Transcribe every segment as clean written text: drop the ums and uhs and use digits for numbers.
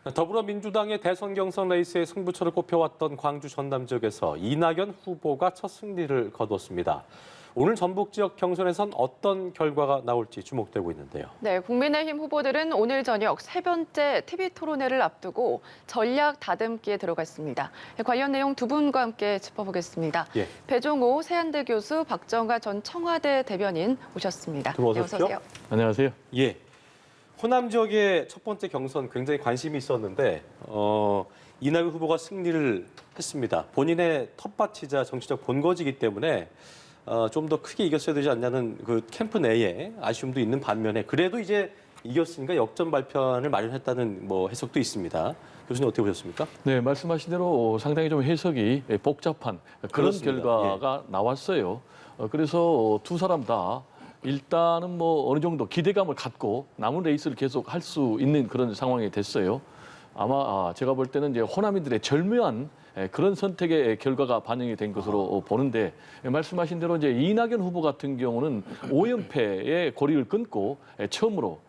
더불어민주당의 대선 경선 레이스의 승부처를 꼽혀왔던 광주 전남 지역에서 이낙연 후보가 첫 승리를 거뒀습니다. 오늘 전북 지역 경선에선 어떤 결과가 나올지 주목되고 있는데요. 네, 국민의힘 후보들은 오늘 저녁 세 번째 TV 토론회를 앞두고 전략 다듬기에 들어갔습니다. 관련 내용 두 분과 함께 짚어보겠습니다. 예. 배종호 세한대 교수, 박정가 전 청와대 대변인 오셨습니다. 어서 네, 오십시오. 오세요. 안녕하세요. 예. 호남 지역의 첫 번째 경선 굉장히 관심이 있었는데 이낙연 후보가 승리를 했습니다. 본인의 텃밭이자 정치적 본거지이기 때문에 좀 더 크게 이겼어야 되지 않냐는 그 캠프 내에 아쉬움도 있는 반면에 그래도 이제 이겼으니까 역전 발판을 마련했다는 해석도 있습니다. 교수님 어떻게 보셨습니까? 네, 말씀하신 대로 상당히 좀 해석이 복잡한 그런 그렇습니다. 결과가 나왔어요. 그래서 두 사람 다 일단은 어느 정도 기대감을 갖고 남은 레이스를 계속 할 수 있는 그런 상황이 됐어요. 아마 제가 볼 때는 이제 호남인들의 절묘한 그런 선택의 결과가 반영이 된 것으로 보는데 말씀하신 대로 이제 이낙연 후보 같은 경우는 5연패의 고리를 끊고 처음으로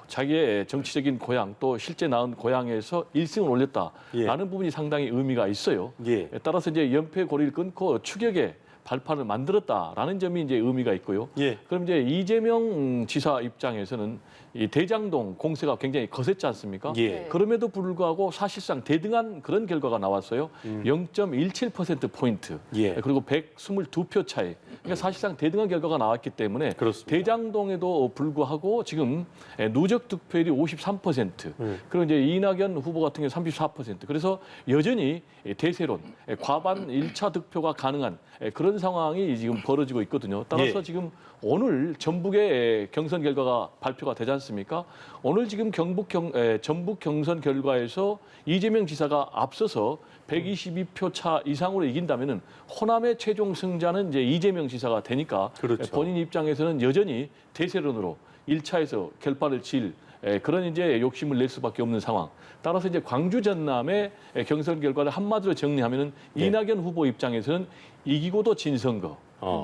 자기의 정치적인 고향 또 실제 낳은 고향에서 1승을 올렸다라는 부분이 상당히 의미가 있어요. 예. 따라서 이제 연패 고리를 끊고 추격의 발판을 만들었다라는 점이 이제 의미가 있고요. 예. 그럼 이제 이재명 지사 입장에서는 이 대장동 공세가 굉장히 거셌지 않습니까? 예. 그럼에도 불구하고 사실상 대등한 그런 결과가 나왔어요. 0.17%포인트. 예. 그리고 122표 차이. 그러니까 사실상 대등한 결과가 나왔기 때문에 그렇습니다. 대장동에도 불구하고 지금 누적 득표율이 53%. 그리고 이제 이낙연 후보 같은 경우 34%. 그래서 여전히 대세론, 과반 1차 득표가 가능한 그런 상황이 지금 벌어지고 있거든요. 따라서 예. 지금 오늘 전북의 경선 결과가 발표가 되지 않습니까? 오늘 지금 전북 경선 결과에서 이재명 지사가 앞서서 122표 차 이상으로 이긴다면은 호남의 최종 승자는 이제 이재명 지사가 되니까 그렇죠. 본인 입장에서는 여전히 대세론으로 1차에서 결판을 질 그런 이제 욕심을 낼 수밖에 없는 상황. 따라서 이제 광주 전남의 경선 결과를 한마디로 정리하면은 네. 이낙연 후보 입장에서는 이기고도 진 선거.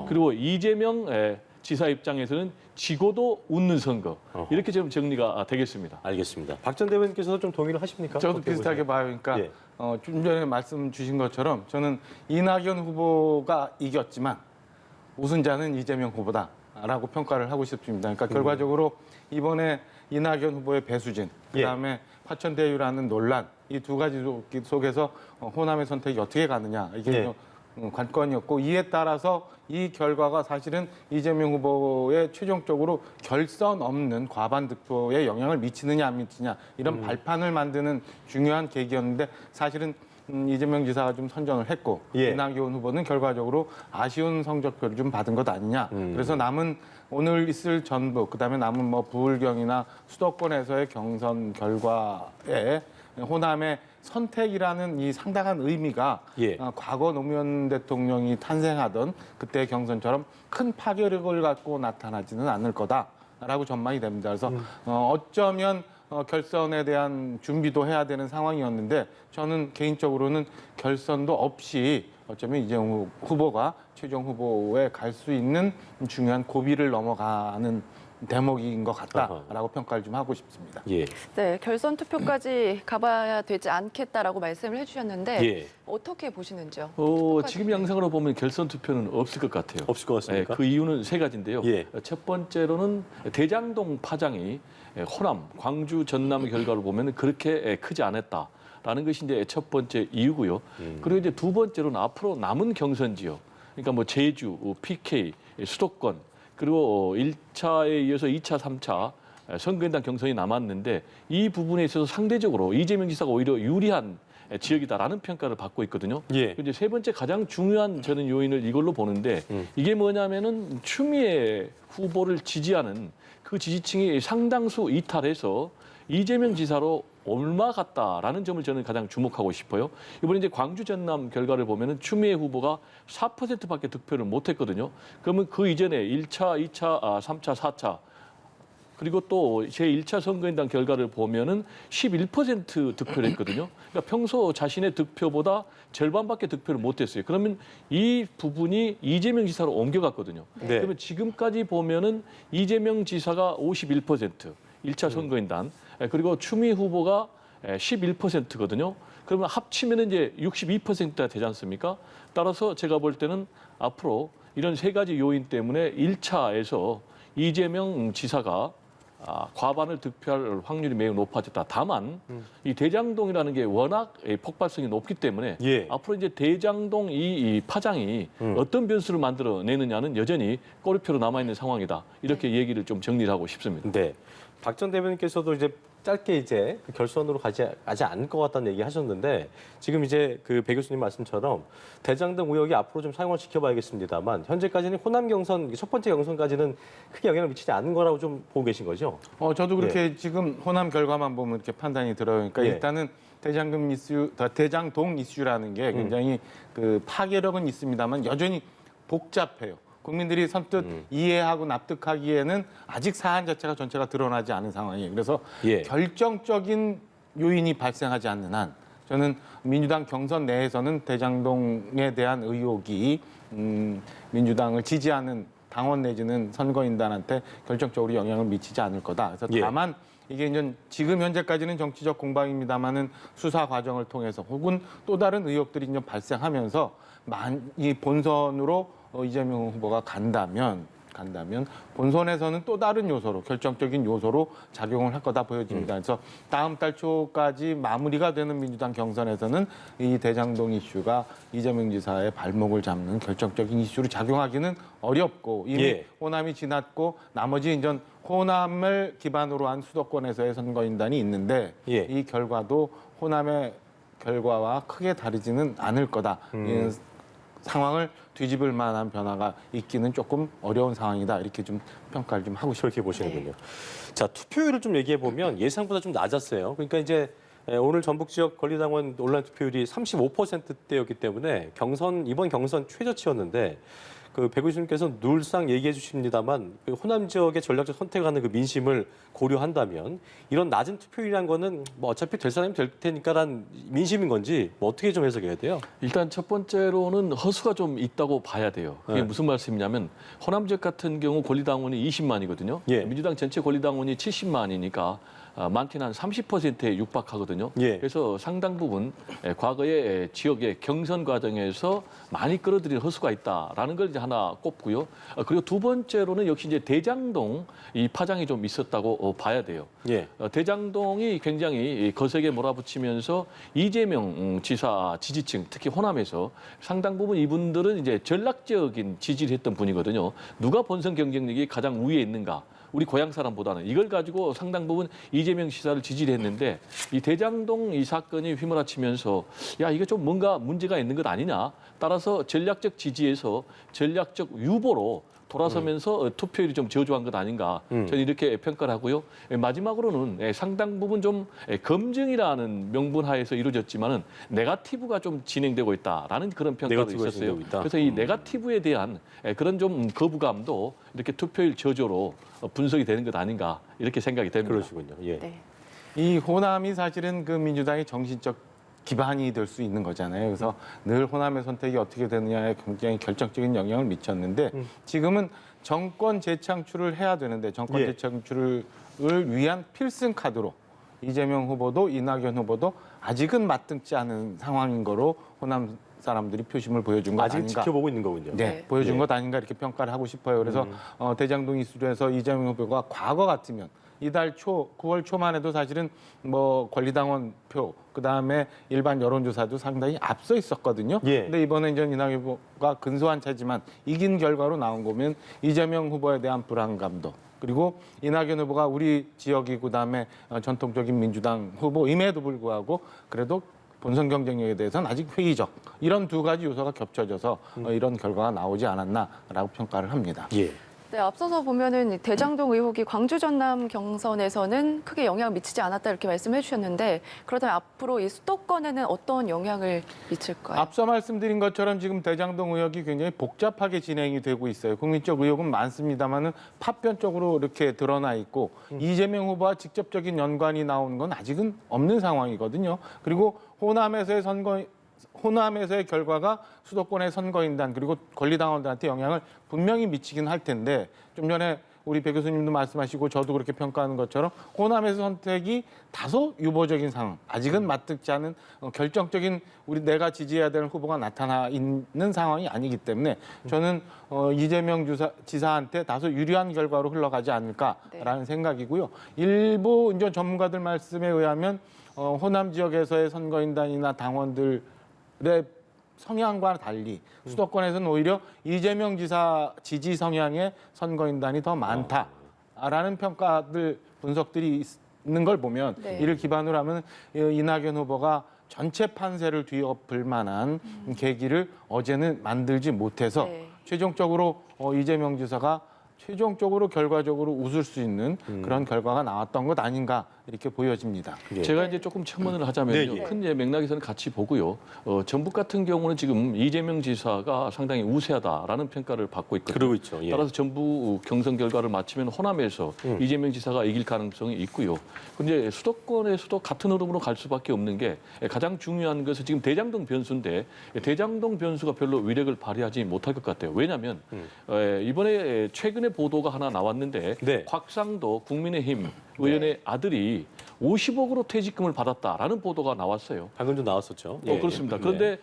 그리고 이재명 지사 입장에서는 지고도 웃는 선거. 이렇게 좀 정리가 되겠습니다. 알겠습니다. 박 전 대변인께서도 좀 동의를 하십니까? 저도 어떻게 비슷하게 보세요? 봐요. 그러니까 예. 좀 전에 말씀 주신 것처럼 저는 이낙연 후보가 이겼지만 우승자는 이재명 후보다라고 평가를 하고 싶습니다. 그러니까 결과적으로 이번에 이낙연 후보의 배수진, 그다음에 화천대유라는 논란 이 두 가지 속에서 호남의 선택이 어떻게 가느냐 이게 관건이었고 이에 따라서 이 결과가 사실은 이재명 후보의 최종적으로 결선 없는 과반 득표에 영향을 미치느냐 안 미치느냐 이런 발판을 만드는 중요한 계기였는데 사실은 이재명 지사가 좀 선전을 했고 이낙연 후보는 결과적으로 아쉬운 성적표를 좀 받은 것 아니냐. 그래서 남은 오늘 있을 전북 그다음에 남은 부울경이나 수도권에서의 경선 결과에 호남의 선택이라는 이 상당한 의미가 과거 노무현 대통령이 탄생하던 그때의 경선처럼 큰 파괴력을 갖고 나타나지는 않을 거다라고 전망이 됩니다. 그래서 어쩌면 결선에 대한 준비도 해야 되는 상황이었는데 저는 개인적으로는 결선도 없이 어쩌면 이재명 후보가 최종 후보에 갈 수 있는 중요한 고비를 넘어가는 대목인 것 같다라고 평가를 좀 하고 싶습니다. 예. 네, 결선 투표까지 가봐야 되지 않겠다라고 말씀을 해주셨는데 어떻게 보시는지요? 지금 양상으로 보면 결선 투표는 없을 것 같아요. 없을 것 같습니까? 그 이유는 세 가지인데요. 예. 첫 번째로는 대장동 파장이 호남, 광주, 전남 결과를 보면 그렇게 크지 않았다라는 것이 이제 첫 번째 이유고요. 그리고 이제 두 번째로는 앞으로 남은 경선 지역, 그러니까 제주, PK, 수도권 그리고 1차에 이어서 2차, 3차 선거인단 경선이 남았는데 이 부분에 있어서 상대적으로 이재명 지사가 오히려 유리한 지역이다라는 평가를 받고 있거든요. 이제 세 번째 가장 중요한 저는 요인을 이걸로 보는데 이게 뭐냐면은 추미애 후보를 지지하는 그 지지층이 상당수 이탈해서 이재명 지사로 옮아갔다라는 점을 저는 가장 주목하고 싶어요. 이번에 이제 광주 전남 결과를 보면은 추미애 후보가 4%밖에 득표를 못했거든요. 그러면 그 이전에 1차, 2차, 3차, 4차 그리고 또 제1차 선거인단 결과를 보면은 11% 득표를 했거든요. 그러니까 평소 자신의 득표보다 절반밖에 득표를 못했어요. 그러면 이 부분이 이재명 지사로 옮겨갔거든요. 그러면 지금까지 보면은 이재명 지사가 51%, 1차 선거인단, 그리고 추미애 후보가 11%거든요. 그러면 합치면 이제 62%가 되지 않습니까? 따라서 제가 볼 때는 앞으로 이런 세 가지 요인 때문에 1차에서 이재명 지사가 과반을 득표할 확률이 매우 높아졌다. 다만 이 대장동이라는 게 워낙 폭발성이 높기 때문에 예. 앞으로 이제 대장동 이 파장이 어떤 변수를 만들어내느냐는 여전히 꼬리표로 남아있는 상황이다. 이렇게 얘기를 좀 정리를 하고 싶습니다. 네. 박 전 대변인께서도 이제 짧게 이제 그 결선으로 가지 않을 것 같다는 얘기 하셨는데 지금 이제 그 배 교수님 말씀처럼 대장동 의혹이 앞으로 좀 상황을 지켜봐야겠습니다만 현재까지는 호남 경선 첫 번째 경선까지는 크게 영향을 미치지 않는 거라고 좀 보고 계신 거죠? 저도 그렇게 지금 호남 결과만 보면 이렇게 판단이 들어요. 그러니까 예. 일단은 대장동 이슈라는 게 굉장히 그 파괴력은 있습니다만 여전히 복잡해요. 국민들이 선뜻 이해하고 납득하기에는 아직 사안 자체가 전체가 드러나지 않은 상황이에요. 그래서 예. 결정적인 요인이 발생하지 않는 한 저는 민주당 경선 내에서는 대장동에 대한 의혹이 민주당을 지지하는 당원 내지는 선거인단한테 결정적으로 영향을 미치지 않을 거다. 그래서 예. 다만 이게 이제 지금 현재까지는 정치적 공방입니다만은 수사 과정을 통해서 혹은 또 다른 의혹들이 이제 발생하면서 이 본선으로 이재명 후보가 간다면 본선에서는 또 다른 요소로 결정적인 요소로 작용을 할 거다 보여집니다. 그래서 다음 달 초까지 마무리가 되는 민주당 경선에서는 이 대장동 이슈가 이재명 지사의 발목을 잡는 결정적인 이슈로 작용하기는 어렵고 이미 예. 호남이 지났고 나머지 이제 호남을 기반으로 한 수도권에서의 선거인단이 있는데 예. 이 결과도 호남의 결과와 크게 다르지는 않을 거다. 이 상황을 뒤집을 만한 변화가 있기는 조금 어려운 상황이다. 이렇게 좀 평가를 좀 하고 싶어요. 그렇게 보시는군요. 자, 투표율을 좀 얘기해 보면 예상보다 좀 낮았어요. 그러니까 이제 오늘 전북 지역 권리당원 온라인 투표율이 35%대였기 때문에 이번 경선 최저치였는데 그 배 교수님께서 늘상 얘기해 주십니다만 그 호남 지역의 전략적 선택하는 그 민심을 고려한다면 이런 낮은 투표율이란 거는 뭐 어차피 될 사람이 될 테니까란 민심인 건지 뭐 어떻게 좀 해석해야 돼요? 일단 첫 번째로는 허수가 좀 있다고 봐야 돼요. 그게 네. 무슨 말씀이냐면 호남 지역 같은 경우 권리당원이 20만이거든요. 예. 민주당 전체 권리당원이 70만이니까 많게는 한 30%에 육박하거든요. 예. 그래서 상당 부분 과거의 지역의 경선 과정에서 많이 끌어들인 허수가 있다라는 걸 이제 하나 꼽고요. 그리고 두 번째로는 역시 이제 대장동 이 파장이 좀 있었다고 봐야 돼요. 예. 대장동이 굉장히 거세게 몰아붙이면서 이재명 지사 지지층, 특히 호남에서 상당 부분 이분들은 이제 전략적인 지지를 했던 분이거든요. 누가 본선 경쟁력이 가장 위에 있는가? 우리 고향 사람보다는 이걸 가지고 상당 부분 이재명 지사를 지지를 했는데 이 대장동 이 사건이 휘몰아치면서 야 이게 좀 뭔가 문제가 있는 것 아니냐. 따라서 전략적 지지에서 전략적 유보로 돌아서면서 투표율이 좀 저조한 것 아닌가 저는 이렇게 평가를 하고요. 마지막으로는 상당 부분 좀 검증이라는 명분 하에서 이루어졌지만은 네거티브가 좀 진행되고 있다라는 그런 평가도 네거티브가 있었어요. 진행되고 있다. 그래서 이 네거티브에 대한 그런 좀 거부감도 이렇게 투표율 저조로 분석이 되는 것 아닌가 이렇게 생각이 됩니다. 그러시군요. 예. 네. 이 호남이 사실은 그 민주당의 정신적 기반이 될 수 있는 거잖아요. 그래서 늘 호남의 선택이 어떻게 되느냐에 굉장히 결정적인 영향을 미쳤는데 지금은 정권 재창출을 해야 되는데 정권 예. 재창출을 위한 필승 카드로 이재명 후보도 이낙연 후보도 아직은 맞등치 않은 상황인 거로 호남 사람들이 표심을 보여준 것 아직 아닌가. 지켜보고 있는 거군요. 네, 보여준 예. 것 아닌가 이렇게 평가를 하고 싶어요. 그래서 대장동 이슈에서 이재명 후보가 과거 같으면 이달 초, 9월 초만 해도 사실은 뭐 권리당원 표, 그 다음에 일반 여론조사도 상당히 앞서 있었거든요. 예. 근데 이번에 이제 이낙연 후보가 근소한 차지만 이긴 결과로 나온 거면 이재명 후보에 대한 불안감도 그리고 이낙연 후보가 우리 지역이고 그다음에 전통적인 민주당 후보임에도 불구하고 그래도 본선 경쟁력에 대해서는 아직 회의적 이런 두 가지 요소가 겹쳐져서 이런 결과가 나오지 않았나라고 평가를 합니다. 예. 네, 앞서서 보면은 대장동 의혹이 광주 전남 경선에서는 크게 영향을 미치지 않았다 이렇게 말씀해 주셨는데 그렇다면 앞으로 이 수도권에는 어떤 영향을 미칠까요? 앞서 말씀드린 것처럼 지금 대장동 의혹이 굉장히 복잡하게 진행이 되고 있어요. 국민적 의혹은 많습니다만은 파편적으로 이렇게 드러나 있고 이재명 후보와 직접적인 연관이 나오는 건 아직은 없는 상황이거든요. 그리고 호남에서의 결과가 수도권의 선거인단 그리고 권리당원들한테 영향을 분명히 미치긴 할 텐데 좀 전에 우리 배 교수님도 말씀하시고 저도 그렇게 평가하는 것처럼 호남에서 선택이 다소 유보적인 상황, 아직은 맞득지 않은 결정적인 내가 지지해야 되는 후보가 나타나 있는 상황이 아니기 때문에 저는 이재명 지사한테 다소 유리한 결과로 흘러가지 않을까라는 생각이고요. 일부 이제 전문가들 말씀에 의하면 호남 지역에서의 선거인단이나 당원들의 성향과 달리 수도권에서는 오히려 이재명 지사 지지 성향의 선거인단이 더 많다라는 평가들 분석들이 있는 걸 보면 네. 이를 기반으로 하면 이낙연 후보가 전체 판세를 뒤엎을 만한 계기를 어제는 만들지 못해서 네. 최종적으로 이재명 지사가 최종적으로 결과적으로 웃을 수 있는 그런 결과가 나왔던 것 아닌가 이렇게 보여집니다. 예. 제가 이제 조금 첨언을 하자면요. 네, 예. 큰 맥락에서는 같이 보고요. 전북 같은 경우는 지금 이재명 지사가 상당히 우세하다라는 평가를 받고 있거든요. 그러고 있죠. 예. 따라서 전부 경선 결과를 마치면 호남에서 이재명 지사가 이길 가능성이 있고요. 근데 수도권에서도 같은 흐름으로 갈 수밖에 없는 게 가장 중요한 것은 지금 대장동 변수인데 대장동 변수가 별로 위력을 발휘하지 못할 것 같아요. 왜냐하면 이번에 최근에 보도가 하나 나왔는데 네. 곽상도 국민의힘 의원의 아들이 50억으로 퇴직금을 받았다라는 보도가 나왔어요. 방금 좀 나왔었죠. 그렇습니다. 예. 그런데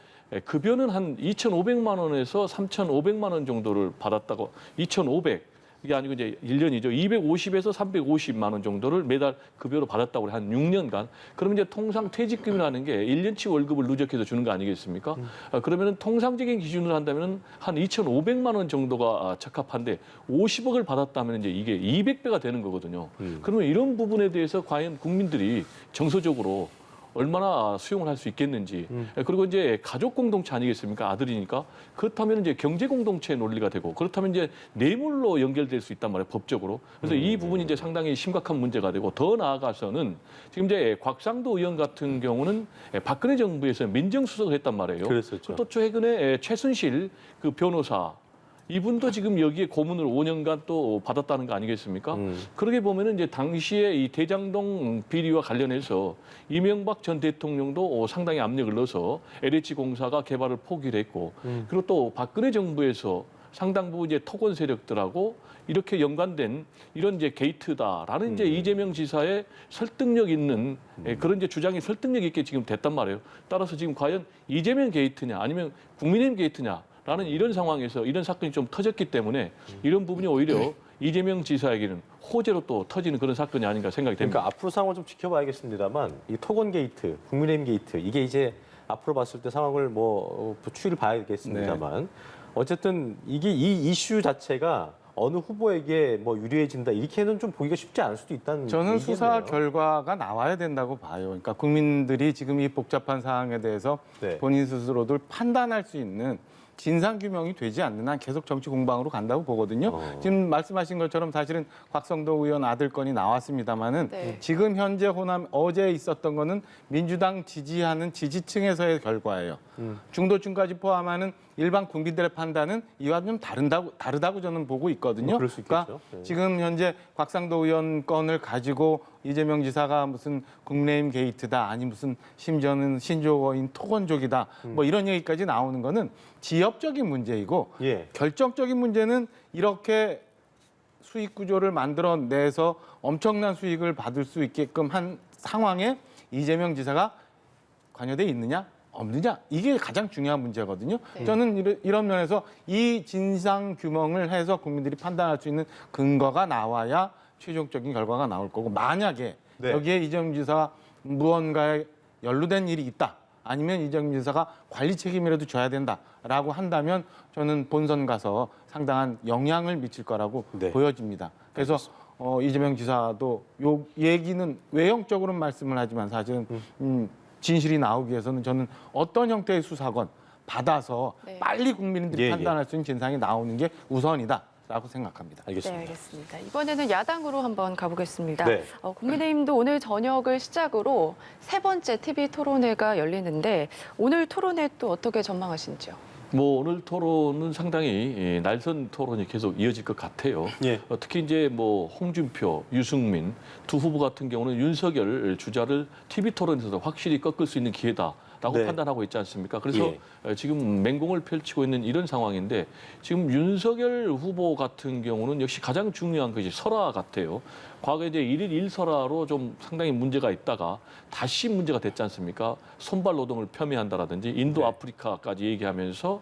급여는 한 2,500만 원에서 3,500만 원 정도를 받았다고 2,500 이게 아니고 이제 1년이죠. 250에서 350만 원 정도를 매달 급여로 받았다고 한 6년간. 그러면 이제 통상 퇴직금이라는 게 1년치 월급을 누적해서 주는 거 아니겠습니까? 그러면은 통상적인 기준으로 한다면은 한 2,500만 원 정도가 적합한데 50억을 받았다면 이제 이게 200배가 되는 거거든요. 그러면 이런 부분에 대해서 과연 국민들이 정서적으로 얼마나 수용을 할 수 있겠는지. 그리고 이제 가족 공동체 아니겠습니까? 아들이니까. 그렇다면 이제 경제 공동체 논리가 되고 그렇다면 이제 뇌물로 연결될 수 있단 말이에요. 법적으로. 그래서 이 부분이 이제 상당히 심각한 문제가 되고 더 나아가서는 지금 이제 곽상도 의원 같은 경우는 박근혜 정부에서 민정수석을 했단 말이에요. 그랬었죠. 또 최근에 최순실 그 변호사 이분도 지금 여기에 고문을 5년간 또 받았다는 거 아니겠습니까? 그러게 보면은 이제 당시에 이 대장동 비리와 관련해서 이명박 전 대통령도 상당히 압력을 넣어서 LH 공사가 개발을 포기를 했고, 그리고 또 박근혜 정부에서 상당 부분 이제 토건 세력들하고 이렇게 연관된 이런 이제 게이트다라는 이제 이재명 지사의 설득력 있는 그런 이제 주장이 설득력 있게 지금 됐단 말이에요. 따라서 지금 과연 이재명 게이트냐 아니면 국민의힘 게이트냐? 라는 이런 상황에서 이런 사건이 좀 터졌기 때문에 이런 부분이 오히려 이재명 지사에게는 호재로 또 터지는 그런 사건이 아닌가 생각이 됩니다. 그러니까 앞으로 상황을 좀 지켜봐야겠습니다만 이 토건 게이트, 국민의힘 게이트 이게 이제 앞으로 봤을 때 상황을 뭐 추이를 봐야겠습니다만 어쨌든 이게 이 이슈 자체가 어느 후보에게 뭐 유리해진다 이렇게는 좀 보기가 쉽지 않을 수도 있다는 저는 얘기겠네요. 수사 결과가 나와야 된다고 봐요. 그러니까 국민들이 지금 이 복잡한 상황에 대해서 네. 본인 스스로도 판단할 수 있는 진상규명이 되지 않는 한 계속 정치 공방으로 간다고 보거든요. 지금 말씀하신 것처럼 사실은 곽성도 의원 아들 건이 나왔습니다마는 네. 지금 현재 호남 어제 있었던 거는 민주당 지지하는 지지층에서의 결과예요. 중도층까지 포함하는 일반 국민들의 판단은 이와 좀 다르다고 저는 보고 있거든요. 그럴 수 있겠죠. 네. 지금 현재 곽상도 의원 건을 가지고 이재명 지사가 무슨 국민의힘 게이트다 아니 무슨 심지어는 신조어인 토건족이다 뭐 이런 얘기까지 나오는 거는 지역적인 문제이고 예. 결정적인 문제는 이렇게 수익 구조를 만들어내서 엄청난 수익을 받을 수 있게끔 한 상황에 이재명 지사가 관여돼 있느냐 없느냐 이게 가장 중요한 문제거든요. 네. 저는 이런 면에서 이 진상 규명을 해서 국민들이 판단할 수 있는 근거가 나와야 최종적인 결과가 나올 거고 만약에 네. 여기에 이재명 지사가 무언가에 연루된 일이 있다. 아니면 이재명 지사가 관리 책임이라도 져야 된다라고 한다면 저는 본선 가서 상당한 영향을 미칠 거라고 네. 보여집니다. 그래서 이재명 지사도 요 얘기는 외형적으로는 말씀을 하지만 사실은 진실이 나오기 위해서는 저는 어떤 형태의 수사건 받아서 네. 빨리 국민들이 예, 판단할 수 있는 진상이 나오는 게 우선이다라고 생각합니다. 네, 알겠습니다. 알겠습니다. 이번에는 야당으로 한번 가보겠습니다. 네. 국민의힘도 오늘 저녁을 시작으로 세 번째 TV 토론회가 열리는데 오늘 토론회 또 어떻게 전망하시는지요? 뭐 오늘 토론은 상당히 날선 토론이 계속 이어질 것 같아요. 예. 특히 이제 뭐 홍준표, 유승민 두 후보 같은 경우는 윤석열 주자를 TV 토론에서 확실히 꺾을 수 있는 기회다. 네. 판단하고 있지 않습니까? 그래서 지금 맹공을 펼치고 있는 이런 상황인데 지금 윤석열 후보 같은 경우는 역시 가장 중요한 것이 설화 같아요. 과거에 이제 1일 1설화로 좀 상당히 문제가 있다가 다시 문제가 됐지 않습니까? 손발 노동을 폄훼한다라든지 인도 네. 아프리카까지 얘기하면서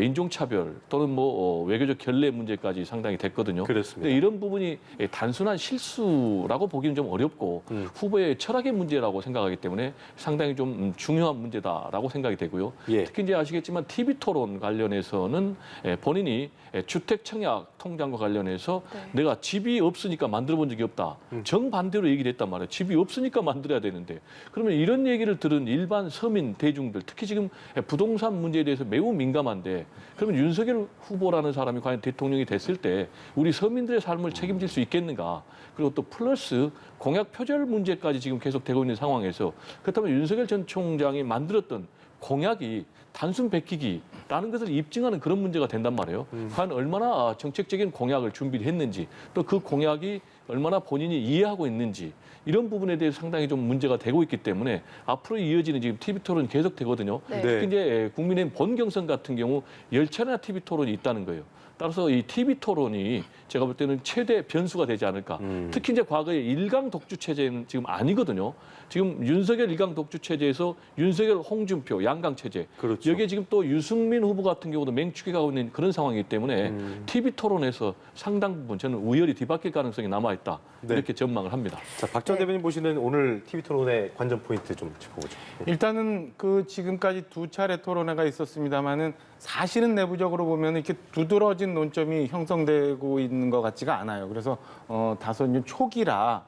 인종차별 또는 뭐 외교적 결례 문제까지 상당히 됐거든요. 그렇습니다. 근데 이런 부분이 단순한 실수라고 보기는 좀 어렵고 후보의 철학의 문제라고 생각하기 때문에 상당히 좀 중요한 문제다라고 생각이 되고요. 예. 특히 이제 아시겠지만 TV 토론 관련해서는 본인이 주택 청약 통장과 관련해서 네. 내가 집이 없으니까 만들어 본 적이 없다. 정반대로 얘기를 했단 말이에요. 집이 없으니까 만들어야 되는데. 그러면 이런 얘기를 들은 일반 서민 대중들, 특히 지금 부동산 문제에 대해서 매우 민감한데 그러면 윤석열 후보라는 사람이 과연 대통령이 됐을 때 우리 서민들의 삶을 책임질 수 있겠는가. 그리고 또 플러스 공약 표절 문제까지 지금 계속되고 있는 상황에서 그렇다면 윤석열 전 총장이 만들었던 공약이 단순 베끼기라는 것을 입증하는 그런 문제가 된단 말이에요. 과연 얼마나 정책적인 공약을 준비를 했는지 또 그 공약이 얼마나 본인이 이해하고 있는지 이런 부분에 대해서 상당히 좀 문제가 되고 있기 때문에 앞으로 이어지는 지금 TV 토론이 계속 되거든요. 네. 특히 이제 국민의힘 본 경선 같은 경우 10차례나 TV 토론이 있다는 거예요. 따라서 이 TV 토론이 제가 볼 때는 최대 변수가 되지 않을까. 특히 이제 과거의 일강 독주 체제는 지금 아니거든요. 지금 윤석열 일강 독주 체제에서 윤석열, 홍준표 양강 체제. 그렇죠. 여기에 지금 또 유승민 후보 같은 경우도 맹축해 가고 있는 그런 상황이기 때문에 TV 토론에서 상당 부분 저는 우열이 뒤바뀔 가능성이 남아 있다. 네. 이렇게 전망을 합니다. 자, 박 전 네. 대변인 보시는 오늘 TV 토론의 관전 포인트 좀 짚어보죠. 일단은 그 지금까지 두 차례 토론회가 있었습니다만은 사실은 내부적으로 보면 이렇게 두드러진 논점이 형성되고 있는 것 같지가 않아요. 그래서 다소 이제 초기라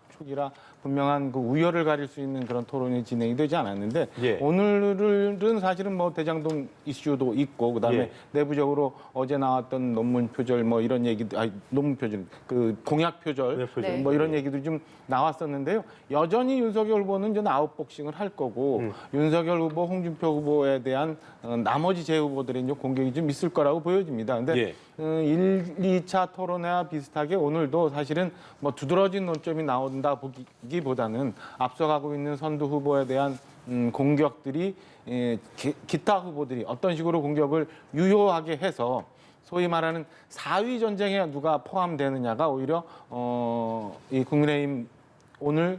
분명한 그 우열을 가릴 수 있는 그런 토론이 진행이 되지 않았는데 예. 오늘은 사실은 뭐 대장동 이슈도 있고 그다음에 예. 내부적으로 어제 나왔던 논문 표절 뭐 이런 얘기도 논문 표절 그 공약 표절 공약 표절. 뭐 이런 얘기도 좀 나왔었는데요. 여전히 윤석열 후보는 이제 아웃복싱을 할 거고 윤석열 후보, 홍준표 후보에 대한 나머지 제 후보들의 이제 공격이 좀 있을 거라고 보여집니다. 근데 예. 1, 2차 토론회와 비슷하게 오늘도 사실은 뭐 두드러진 논점이 나온다 보기보다는 앞서가고 있는 선두 후보에 대한 공격들이 기타 후보들이 어떤 식으로 공격을 유효하게 해서 소위 말하는 4위 전쟁에 누가 포함되느냐가 오히려 이 국민의힘 오늘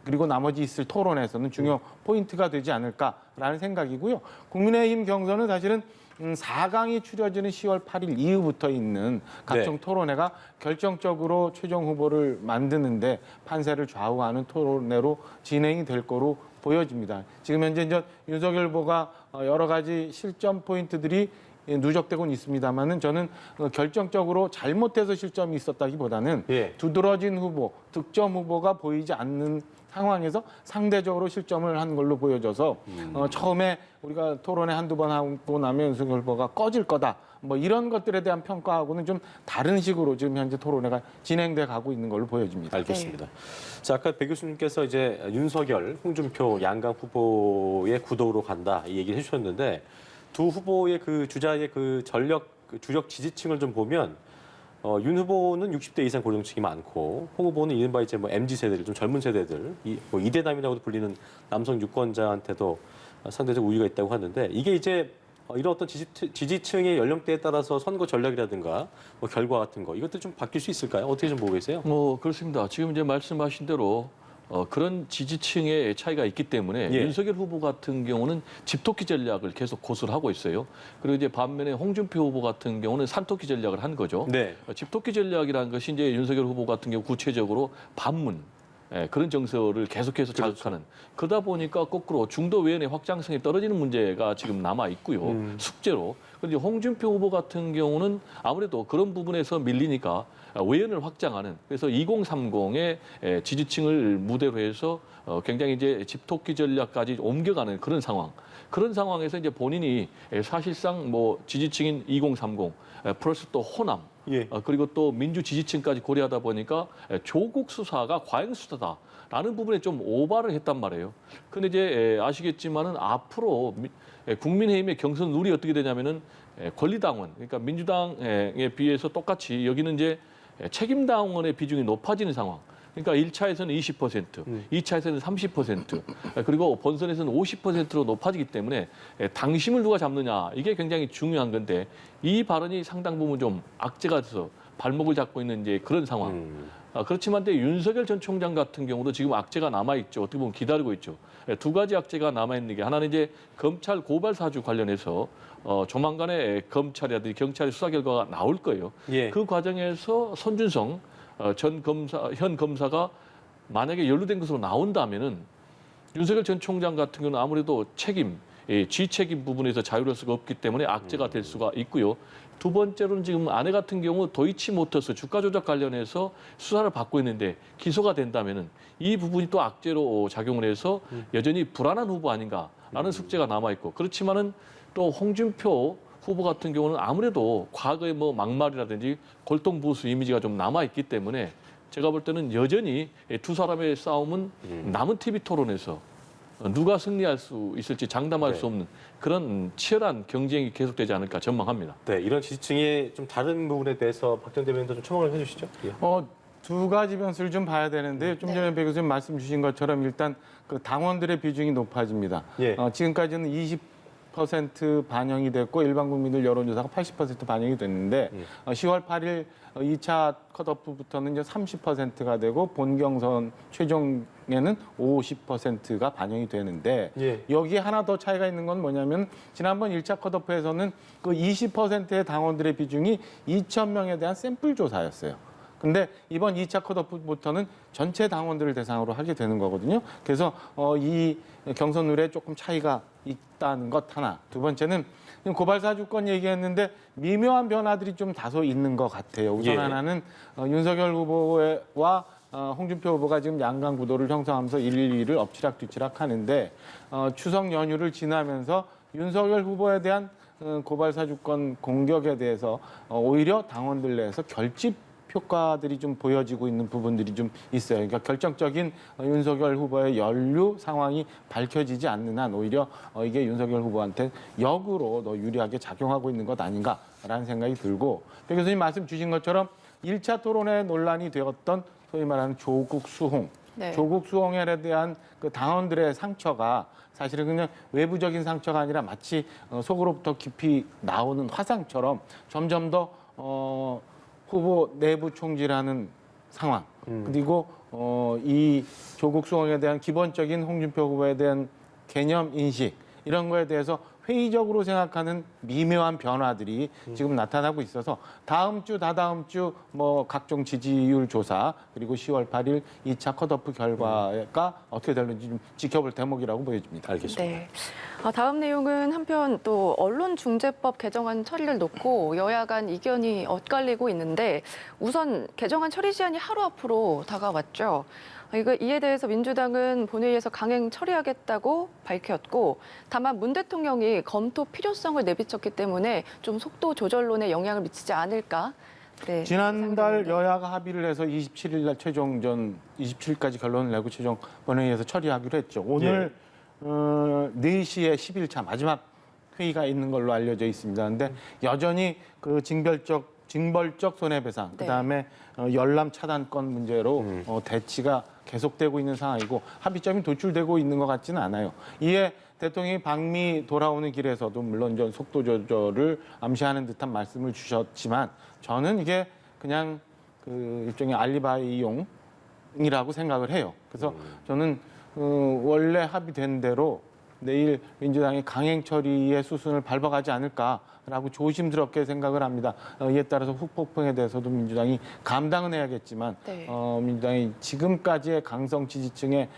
그리고 나머지 있을 토론에서는 중요 포인트가 되지 않을까라는 생각이고요. 국민의힘 경선은 사실은 4강이 추려지는 10월 8일 이후부터 있는 각종 네. 토론회가 결정적으로 최종 후보를 만드는데 판세를 좌우하는 토론회로 진행이 될 거로 보여집니다. 지금 현재 이제 윤석열 후보가 여러 가지 실점 포인트들이 누적되고는 있습니다만은 저는 결정적으로 잘못해서 실점이 있었다기보다는 예. 두드러진 후보, 득점 후보가 보이지 않는 상황에서 상대적으로 실점을 한 걸로 보여져서 처음에 우리가 토론회 한두 번 하고 나면 윤석열 후보가 꺼질 거다. 뭐 이런 것들에 대한 평가하고는 좀 다른 식으로 지금 현재 토론회가 진행돼 가고 있는 걸로 보여집니다. 알겠습니다. 자, 아까 배 교수님께서 이제 윤석열, 홍준표 양강 후보의 구도로 간다 이 얘기를 해주셨는데 두 후보의 그 주자의 그 주력 지지층을 좀 보면 윤 후보는 60대 이상 고령층이 많고 홍 후보는 이른바 이제 뭐 MZ 세대들, 좀 젊은 세대들, 뭐 이대남이라고도 불리는 남성 유권자한테도 상대적 우위가 있다고 하는데 이게 이제 이런 어떤 지지층의 연령대에 따라서 선거 전략이라든가 뭐 결과 같은 거 이것들 좀 바뀔 수 있을까요? 어떻게 좀 보고 계세요? 그렇습니다. 지금 이제 말씀하신 대로 그런 지지층의 차이가 있기 때문에 예. 윤석열 후보 같은 경우는 집토끼 전략을 계속 고수를 하고 있어요. 그리고 이제 반면에 홍준표 후보 같은 경우는 산토끼 전략을 한 거죠. 네. 집토끼 전략이라는 것이 이제 윤석열 후보 같은 경우 구체적으로 반문 그런 정서를 계속해서 자극하는 그러다 보니까 거꾸로 중도 외연의 확장성이 떨어지는 문제가 지금 남아 있고요. 숙제로. 그런데 홍준표 후보 같은 경우는 아무래도 그런 부분에서 밀리니까 외연을 확장하는 그래서 2030의 지지층을 무대로 해서 굉장히 이제 집토끼 전략까지 옮겨가는 그런 상황. 그런 상황에서 이제 본인이 사실상 뭐 지지층인 2030 플러스 또 호남 예. 그리고 또 민주 지지층까지 고려하다 보니까 조국 수사가 과잉 수사다라는 부분에 좀 오바를 했단 말이에요. 근데 이제 아시겠지만은 앞으로 국민의힘의 경선 룰이 어떻게 되냐면은 권리당원 그러니까 민주당에 비해서 똑같이 여기는 이제 책임당원의 비중이 높아지는 상황. 그러니까 1차에서는 20%, 2차에서는 30%, 그리고 본선에서는 50%로 높아지기 때문에 당심을 누가 잡느냐 이게 굉장히 중요한 건데 이 발언이 상당 부분 좀 악재가 돼서 발목을 잡고 있는 이제 그런 상황. 그렇지만 윤석열 전 총장 같은 경우도 지금 악재가 남아있죠. 어떻게 보면 기다리고 있죠. 두 가지 악재가 남아있는 게 하나는 이제 검찰 고발 사주 관련해서 조만간에 검찰이라든지 경찰의 수사 결과가 나올 거예요. 예. 그 과정에서 손준성 현 검사가 만약에 연루된 것으로 나온다면은 윤석열 전 총장 같은 경우는 아무래도 쥐책임 부분에서 자유로울 수가 없기 때문에 악재가 될 수가 있고요. 두 번째로는 지금 아내 같은 경우 도이치모터스 주가 조작 관련해서 수사를 받고 있는데 기소가 된다면은 이 부분이 또 악재로 작용을 해서 여전히 불안한 후보 아닌가라는 숙제가 남아 있고 그렇지만은 또 홍준표 후보 같은 경우는 아무래도 과거의 뭐 막말이라든지 골동부수 이미지가 좀 남아 있기 때문에 제가 볼 때는 여전히 두 사람의 싸움은 남은 TV 토론에서 누가 승리할 수 있을지 장담할 수 없는 그런 치열한 경쟁이 계속되지 않을까 전망합니다. 네, 이런 지지층의 좀 다른 부분에 대해서 박정 대변인도 좀 첨언을 해주시죠. 예. 두 가지 변수를 좀 봐야 되는데 좀 전에 배 교수님 말씀 주신 것처럼 일단 그 당원들의 비중이 높아집니다. 예. 지금까지는 20% 반영이 됐고 일반 국민들 여론조사가 80% 반영이 됐는데 10월 8일 2차 컷오프부터는 이제 30%가 되고 본 경선 최종에는 50%가 반영이 되는데 예. 여기에 하나 더 차이가 있는 건 뭐냐면 지난번 1차 컷오프에서는 그 20%의 당원들의 비중이 2,000명에 대한 샘플 조사였어요. 근데 이번 2차 컷오프부터는 전체 당원들을 대상으로 하게 되는 거거든요. 그래서 이 경선룰에 조금 차이가 있다는 것 하나. 두 번째는 고발사주권 얘기했는데 미묘한 변화들이 좀 다소 있는 것 같아요. 우선 예. 하나는 윤석열 후보와 홍준표 후보가 지금 양강 구도를 형성하면서 1, 2위를 엎치락뒤치락 하는데 추석 연휴를 지나면서 윤석열 후보에 대한 고발사주권 공격에 대해서 오히려 당원들 내에서 결집 효과들이 좀 보여지고 있는 부분들이 좀 있어요. 그러니까 결정적인 윤석열 후보의 연루 상황이 밝혀지지 않는 한 오히려 이게 윤석열 후보한테 역으로 더 유리하게 작용하고 있는 것 아닌가라는 생각이 들고 배 교수님 말씀 주신 것처럼 1차 토론회 논란이 되었던 소위 말하는 조국 수홍. 네. 조국 수홍에 대한 그 당원들의 상처가 사실은 그냥 외부적인 상처가 아니라 마치 속으로부터 깊이 나오는 화상처럼 점점 더 후보 내부 총질하는 상황 그리고 이 조국 수홍에 대한 기본적인 홍준표 후보에 대한 개념 인식 이런 거에 대해서 회의적으로 생각하는 미묘한 변화들이 지금 나타나고 있어서 다음 주, 다다음 주 뭐 각종 지지율 조사 그리고 10월 8일 2차 컷오프 결과가 어떻게 될는지 좀 지켜볼 대목이라고 보여집니다. 알겠습니다. 네. 다음 내용은 한편 또 언론중재법 개정안 처리를 놓고 여야 간 이견이 엇갈리고 있는데 우선 개정안 처리 시한이 하루 앞으로 다가왔죠. 이에 대해서 민주당은 본회의에서 강행 처리하겠다고 밝혔고 다만 문 대통령이 검토 필요성을 내비쳤기 때문에 좀 속도 조절론에 영향을 미치지 않을까. 네, 지난달 상정인데. 여야가 합의를 해서 27일 날 최종전 27일까지 결론을 내고 최종 본회의에서 처리하기로 했죠. 오늘 4시에 10일차 마지막 회의가 있는 걸로 알려져 있습니다. 그런데 여전히 그 징벌적 손해배상, 그다음에 열람 차단권 문제로 대치가 계속되고 있는 상황이고 합의점이 도출되고 있는 것 같지는 않아요. 이에 대통령이 방미 돌아오는 길에서도 물론 좀 속도 조절을 암시하는 듯한 말씀을 주셨지만 저는 이게 그냥 그 일종의 알리바이용이라고 생각을 해요. 그래서 저는 원래 합의된 대로 내일 민주당이 강행 처리의 수순을 밟아가지 않을까라고 조심스럽게 생각을 합니다. 이에 따라서 후폭풍에 대해서도 민주당이 감당은 해야겠지만 네. 민주당이 지금까지의 강성 지지층의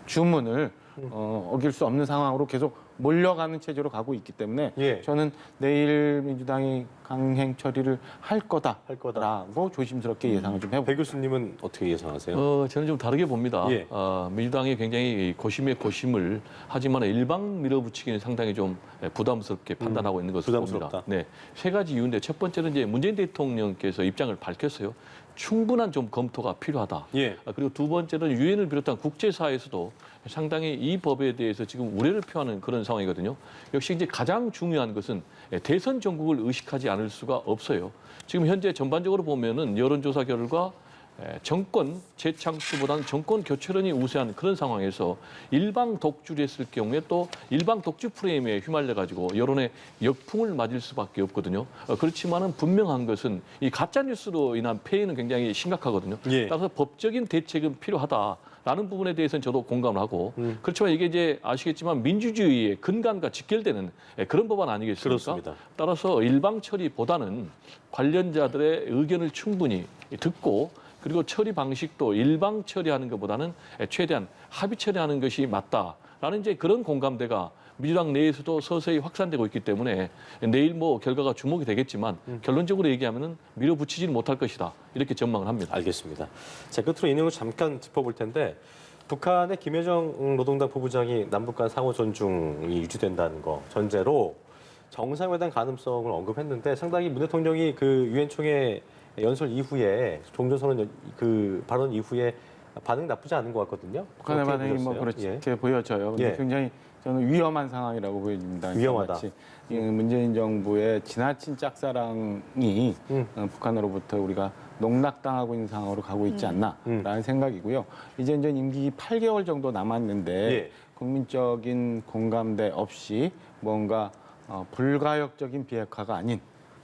주문을 어길 수 없는 상황으로 계속 몰려가는 체제로 가고 있기 때문에 예. 저는 내일 민주당이 강행 처리를 할 거다라고 조심스럽게 예상을 좀 해봅니다. 배 교수님은 어떻게 예상하세요? 저는 좀 다르게 봅니다. 예. 민주당이 굉장히 고심의 고심을 하지만 일방 밀어붙이기는 상당히 좀 부담스럽게 판단하고 있는 것으로 부담스럽다. 봅니다. 네, 세 가지 이유인데 첫 번째는 이제 문재인 대통령께서 입장을 밝혔어요. 충분한 좀 검토가 필요하다. 예. 그리고 두 번째는 유엔을 비롯한 국제사회에서도 상당히 이 법에 대해서 지금 우려를 표하는 그런 상황이거든요. 역시 이제 가장 중요한 것은 대선 전국을 의식하지 않을 수가 없어요. 지금 현재 전반적으로 보면은 여론조사 결과 정권 재창출보다는 정권 교체론이 우세한 그런 상황에서 일방 독주를 했을 경우에 또 일방 독주 프레임에 휘말려 가지고 여론의 역풍을 맞을 수밖에 없거든요. 그렇지만은 분명한 것은 이 가짜 뉴스로 인한 폐해는 굉장히 심각하거든요. 예. 따라서 법적인 대책은 필요하다라는 부분에 대해서는 저도 공감을 하고 그렇지만 이게 이제 아시겠지만 민주주의의 근간과 직결되는 그런 법안 아니겠습니까? 그렇습니다. 따라서 일방 처리보다는 관련자들의 의견을 충분히 듣고 그리고 처리 방식도 일방 처리하는 것보다는 최대한 합의 처리하는 것이 맞다라는 이제 그런 공감대가 민주당 내에서도 서서히 확산되고 있기 때문에 내일 뭐 결과가 주목이 되겠지만 결론적으로 얘기하면은 밀어붙이지는 못할 것이다 이렇게 전망을 합니다. 알겠습니다. 자, 끝으로 이 내용을 잠깐 짚어볼 텐데 북한의 김여정 노동당 부부장이 남북 간 상호 존중이 유지된다는 거 전제로 정상회담 가능성을 언급했는데 상당히 문 대통령이 그 유엔 총회 연설 이후에 종전선언 그 발언 이후에 반응 나쁘지 않은 것 같거든요. 북한의 어떻게 반응이 뭐 보셨어요? 그렇게 보여져요. 근데 예. 굉장히 저는 위험한 상황이라고 보여집니다. 그러니까 위험하다. 마치 이 문재인 정부의 지나친 짝사랑이 북한으로부터 우리가 농락당하고 있는 상황으로 가고 있지 않나라는 생각이고요. 이제 임기 8개월 정도 남았는데 예. 국민적인 공감대 없이 뭔가 불가역적인 비핵화가 아닌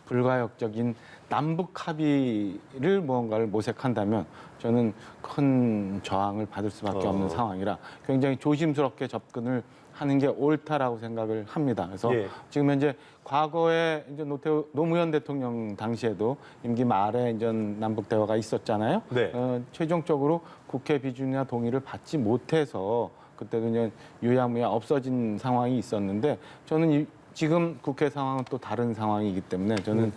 불가역적인 남북 합의를 무언가를 모색한다면 저는 큰 저항을 받을 수밖에 없는 상황이라 굉장히 조심스럽게 접근을 하는 게 옳다라고 생각을 합니다. 그래서 예. 지금 현재 과거에 이제 노무현 대통령 당시에도 임기 말에 이제 남북 대화가 있었잖아요. 네. 최종적으로 국회 비준이나 동의를 받지 못해서 그때도 이제 유야무야 없어진 상황이 있었는데 저는 지금 국회 상황은 또 다른 상황이기 때문에 저는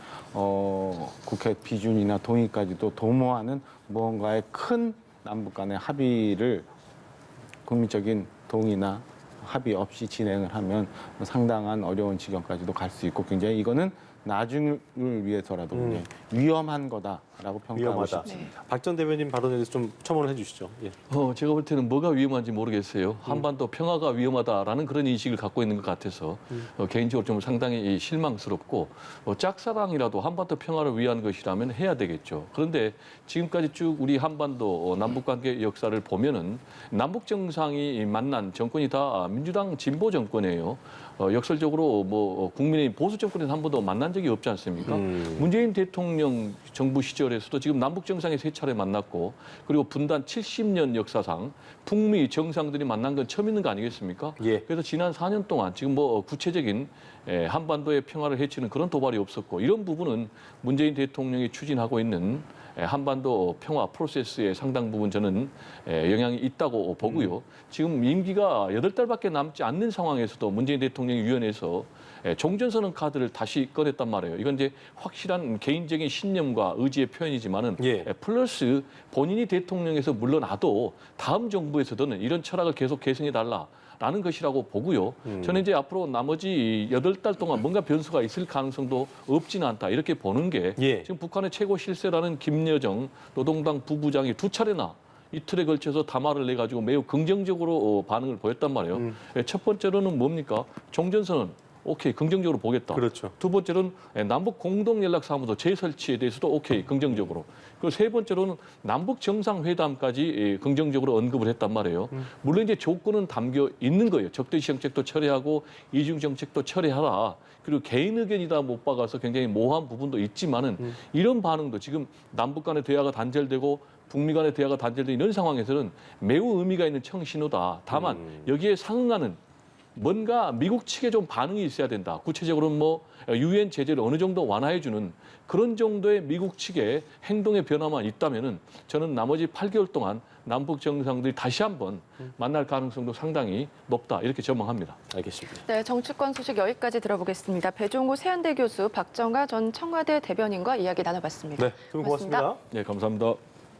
국회 비준이나 동의까지도 도모하는 무언가의 큰 남북 간의 합의를 국민적인 동의나 합의 없이 진행을 하면 상당한 어려운 지경까지도 갈 수 있고 굉장히 이거는 나중을 위해서라도 굉장히 위험한 거다라고 평가하고 위험하다. 싶습니다. 박 전 대변인 발언에 대해서 좀 첨언을 해주시죠. 예. 제가 볼 때는 뭐가 위험한지 모르겠어요. 한반도 평화가 위험하다라는 그런 인식을 갖고 있는 것 같아서 개인적으로 좀 상당히 실망스럽고 짝사랑이라도 한반도 평화를 위한 것이라면 해야 되겠죠. 그런데 지금까지 쭉 우리 한반도 남북관계 역사를 보면은 남북 정상이 만난 정권이 다 민주당 진보 정권이에요. 역설적으로 뭐 국민의 보수 정권에서 한 번도 만난 적이 없지 않습니까? 문재인 대통령 정부 시절에서도 지금 남북 정상이 3차례 만났고 그리고 분단 70년 역사상 북미 정상들이 만난 건 처음 있는 거 아니겠습니까? 예. 그래서 지난 4년 동안 지금 뭐 구체적인 한반도의 평화를 해치는 그런 도발이 없었고 이런 부분은 문재인 대통령이 추진하고 있는 한반도 평화 프로세스의 상당 부분 저는 영향이 있다고 보고요. 지금 임기가 8달밖에 남지 않는 상황에서도 문재인 대통령이 위원회에서 종전선언 카드를 다시 꺼냈단 말이에요. 이건 이제 확실한 개인적인 신념과 의지의 표현이지만은 예. 플러스 본인이 대통령에서 물러나도 다음 정부에서는 이런 철학을 계속 계승해 달라. 라는 것이라고 보고요. 저는 이제 앞으로 나머지 8달 동안 뭔가 변수가 있을 가능성도 없지는 않다. 이렇게 보는 게 예. 지금 북한의 최고 실세라는 김여정 노동당 부부장이 2차례나 이틀에 걸쳐서 담화를 내가지고 매우 긍정적으로 반응을 보였단 말이에요. 첫 번째로는 뭡니까? 종전선언. 오케이, 긍정적으로 보겠다. 그렇죠. 두 번째로는 남북 공동연락사무소 재설치에 대해서도 오케이, 긍정적으로. 그리고 세 번째로는 남북 정상회담까지 긍정적으로 언급을 했단 말이에요. 물론 이제 조건은 담겨 있는 거예요. 적대시 정책도 철회하고 이중 정책도 철회하라. 그리고 개인 의견이다 못 박아서 굉장히 모호한 부분도 있지만은 이런 반응도 지금 남북 간의 대화가 단절되고 북미 간의 대화가 단절된 이런 상황에서는 매우 의미가 있는 청신호다. 다만 여기에 상응하는 뭔가 미국 측에 좀 반응이 있어야 된다. 구체적으로는 뭐 유엔 제재를 어느 정도 완화해주는 그런 정도의 미국 측의 행동의 변화만 있다면은 저는 나머지 8개월 동안 남북 정상들이 다시 한번 만날 가능성도 상당히 높다. 이렇게 전망합니다. 알겠습니다. 네, 정치권 소식 여기까지 들어보겠습니다. 배종우 세한대 교수, 박정아 전 청와대 대변인과 이야기 나눠봤습니다. 네, 두 분 고맙습니다. 네, 감사합니다.